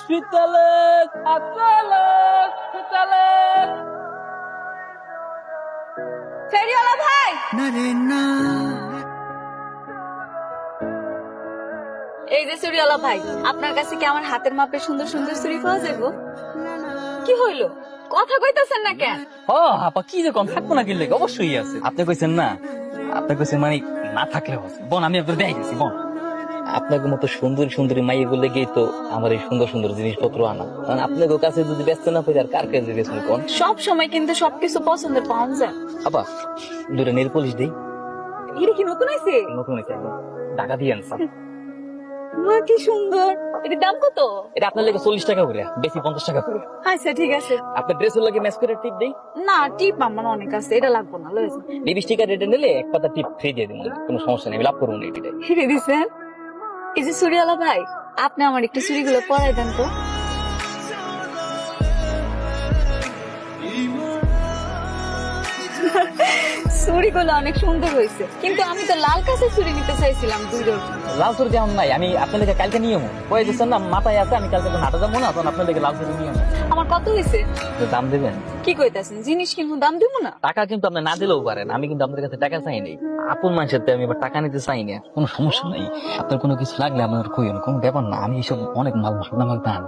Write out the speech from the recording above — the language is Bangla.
শীতলে কাতলে শীতলে। ফেরিওয়ালা ভাই, এই যে চুড়িওয়ালা ভাই, আপনার কাছে কি আমার হাতের মাপে সুন্দর সুন্দর চুড়ি পাওয়া যাবে? কি হইলো, কথা কইতাছেন না কেন? ও আপা কি যে কম থাকবো না কিনলে অবশ্যই আছে। আপনি কইছেন না, আপনি কইছেন মানে না থাকলেও আছে। বোন আমি আপনার দেখাই গেছি বোন। আপনাকে মতো সুন্দরী সুন্দরী মাইয়ে লেগেই তো আমার এই সুন্দর সুন্দর জিনিসপত্র আনা। কারণ আপনাদের কাছে যদি ব্যস্ত না পাই আর কার কাছে গেছেন কোন? সব সময় কিন্তু সবকিছু পছন্দের পাওয়া যায়। আপা দুটো নেল পলিশ দিই। এটা কি নতুন আছে? নতুন হয়েছে একদম, টাকা দিয়ে আনছি। মা কি সুন্দর, এটার দাম কত? এটা আপনার লেগে 40 টাকা করে, বেশি 50 টাকা করে। আচ্ছা ঠিক আছে। আপনার ড্রেসের লাগে ম্যাচ করে টিপ দেই। না, টিপ আমার অনেক আছে, এটা লাগবো না, লয়ে যান। লিপস্টিক আর রেটে নিলে এক পাতা টিপ ফ্রি দিয়ে দিন, কোনো সমস্যা নেই, আমি লাভ করবো না এটাই। ফিরে দিছেন? এই যে চুড়িওয়ালা ভাই, আপনি আমার একটু চুড়িগুলো পরাই দেন তো। চুড়িগুলো অনেক সুন্দর হয়েছে, কিন্তু আমি তো লাল কাছে চুড়ি নিতে চাইছিলাম 2 ডজন। লাল চুরি যেমন নাই, আমি আপনার লেগে কালকে নিয়ে যাবো। কয়ে দিচ্ছেন না মাথায় আছে, আমি কালকে নাটা যাবো না, তখন আপনার লেগে লাল চুরি নিয়ে যাবো। আমার কত হয়েছে? দাম দেবেন? কি কইতাছেন, জিনিস কিনবো দাম দিব না? টাকা কিন্তু আপনি না দিলেও পারেন, আমি কিন্তু আপনার কাছে টাকা চাই নাই। আপন মানুষের আমি এবার টাকা নিতে চাই না, কোনো সমস্যা নাই। আপনার কোনো কিছু লাগলে আমার কইন, কোনো ব্যাপার না, আমি এইসব অনেক মাল মশলা দান।